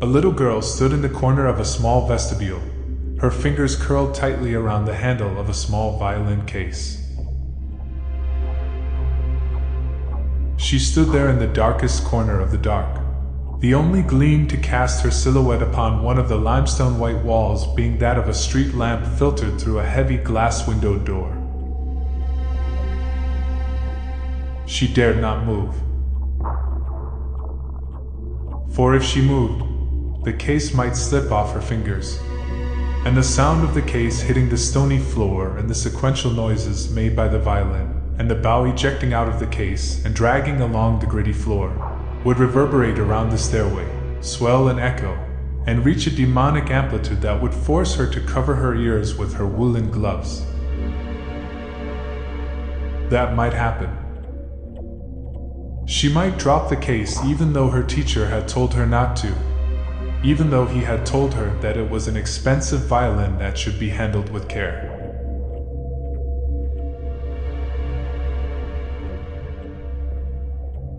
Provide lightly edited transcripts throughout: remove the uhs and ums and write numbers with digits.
A little girl stood in the corner of a small vestibule, her fingers curled tightly around the handle of a small violin case. She stood there in the darkest corner of the dark, the only gleam to cast her silhouette upon one of the limestone white walls being that of a street lamp filtered through a heavy glass-windowed door. She dared not move. For if she moved, the case might slip off her fingers, and the sound of the case hitting the stony floor and the sequential noises made by the violin and the bow ejecting out of the case and dragging along the gritty floor would reverberate around the stairway, swell and echo, and reach a demonic amplitude that would force her to cover her ears with her woolen gloves. That might happen. She might drop the case even though her teacher had told her not to, even though he had told her that it was an expensive violin that should be handled with care.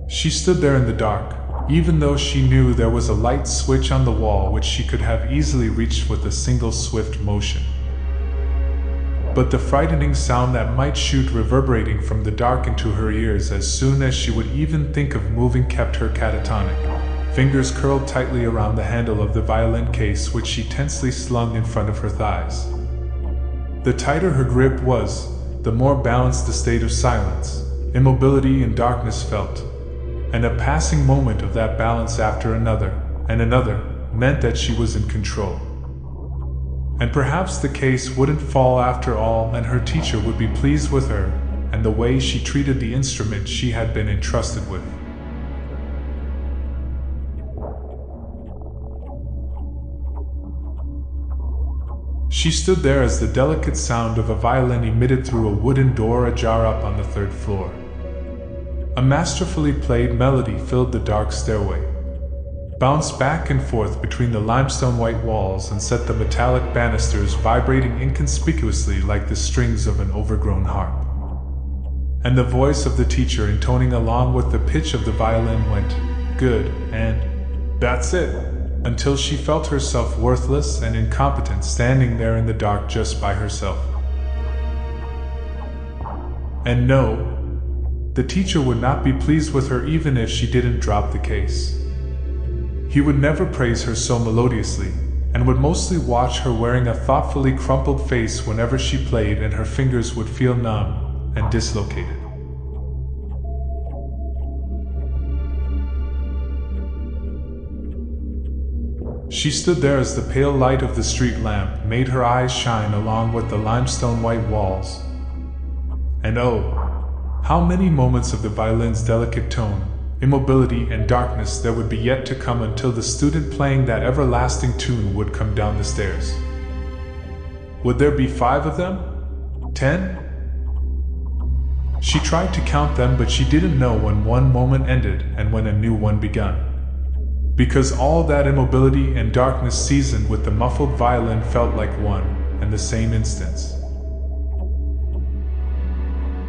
She stood there in the dark, even though she knew there was a light switch on the wall which she could have easily reached with a single swift motion. But the frightening sound that might shoot reverberating from the dark into her ears as soon as she would even think of moving kept her catatonic, fingers curled tightly around the handle of the violin case which she tensely slung in front of her thighs. The tighter her grip was, the more balanced the state of silence, immobility and darkness felt, and a passing moment of that balance after another, and another, meant that she was in control. And perhaps the case wouldn't fall after all, and her teacher would be pleased with her and the way she treated the instrument she had been entrusted with. She stood there as the delicate sound of a violin emitted through a wooden door ajar up on the third floor. A masterfully played melody filled the dark stairway, bounced back and forth between the limestone white walls and set the metallic banisters vibrating inconspicuously like the strings of an overgrown harp. And the voice of the teacher intoning along with the pitch of the violin went, "Good," and "That's it," until she felt herself worthless and incompetent standing there in the dark just by herself. And no, the teacher would not be pleased with her even if she didn't drop the case. He would never praise her so melodiously, and would mostly watch her wearing a thoughtfully crumpled face whenever she played, and her fingers would feel numb and dislocated. She stood there as the pale light of the street lamp made her eyes shine along with the limestone white walls. And oh, how many moments of the violin's delicate tone, immobility, and darkness there would be yet to come until the student playing that everlasting tune would come down the stairs. Would there be 5 of them? 10? She tried to count them, but she didn't know when one moment ended and when a new one begun. Because all that immobility and darkness seasoned with the muffled violin felt like one and the same instance.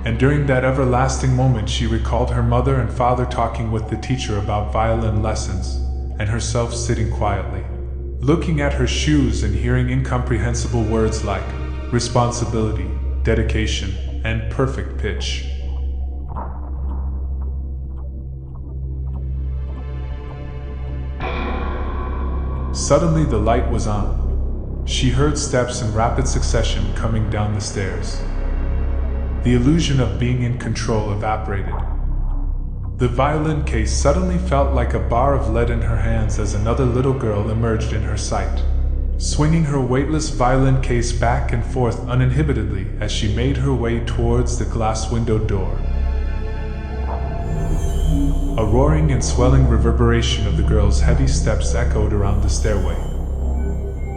And during that everlasting moment she recalled her mother and father talking with the teacher about violin lessons, and herself sitting quietly, looking at her shoes and hearing incomprehensible words like responsibility, dedication, and perfect pitch. Suddenly the light was on. She heard steps in rapid succession coming down the stairs. The illusion of being in control evaporated. The violin case suddenly felt like a bar of lead in her hands as another little girl emerged in her sight, swinging her weightless violin case back and forth uninhibitedly as she made her way towards the glass-windowed door. A roaring and swelling reverberation of the girl's heavy steps echoed around the stairway.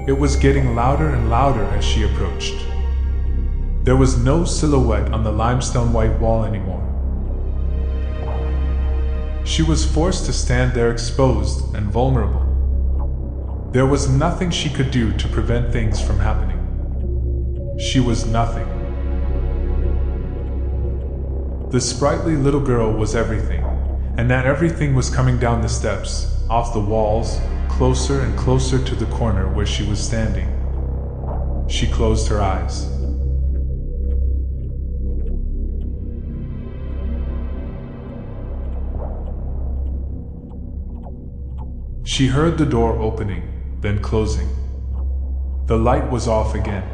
It was getting louder and louder as she approached. There was no silhouette on the limestone white wall anymore. She was forced to stand there exposed and vulnerable. There was nothing she could do to prevent things from happening. She was nothing. The sprightly little girl was everything, and that everything was coming down the steps, off the walls, closer and closer to the corner where she was standing. She closed her eyes. She heard the door opening, then closing. The light was off again.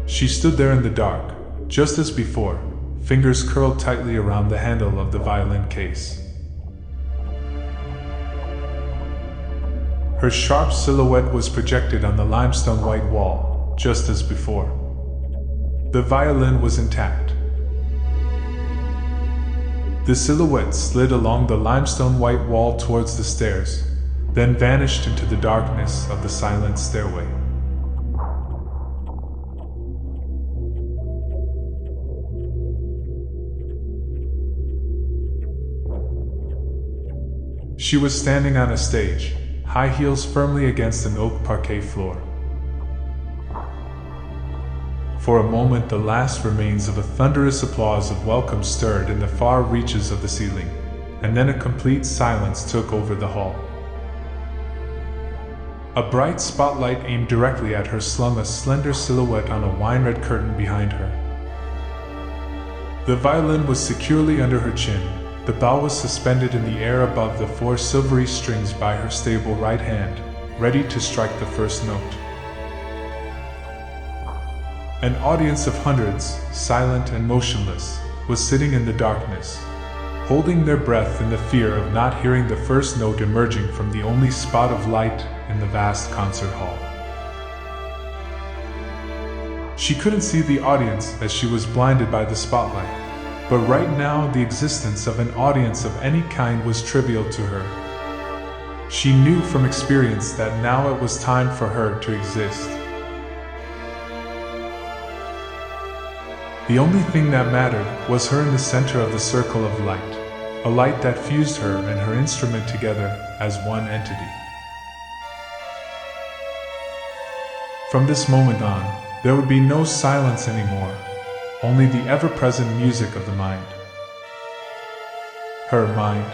She stood there in the dark, just as before, fingers curled tightly around the handle of the violin case. Her sharp silhouette was projected on the limestone white wall, just as before. The violin was intact. The silhouette slid along the limestone white wall towards the stairs, then vanished into the darkness of the silent stairway. She was standing on a stage, high heels firmly against an oak parquet floor. For a moment, the last remains of a thunderous applause of welcome stirred in the far reaches of the ceiling, and then a complete silence took over the hall. A bright spotlight aimed directly at her slung a slender silhouette on a wine-red curtain behind her. The violin was securely under her chin. The bow was suspended in the air above the 4 silvery strings by her stable right hand, ready to strike the first note. An audience of hundreds, silent and motionless, was sitting in the darkness, holding their breath in the fear of not hearing the first note emerging from the only spot of light in the vast concert hall. She couldn't see the audience as she was blinded by the spotlight. But right now, the existence of an audience of any kind was trivial to her. She knew from experience that now it was time for her to exist. The only thing that mattered was her in the center of the circle of light, a light that fused her and her instrument together as one entity. From this moment on, there would be no silence anymore. Only the ever-present music of the mind. Her mind.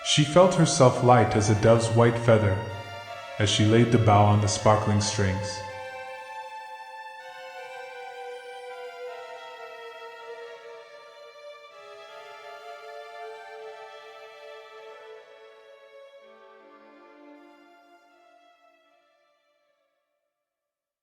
She felt herself light as a dove's white feather as she laid the bow on the sparkling strings.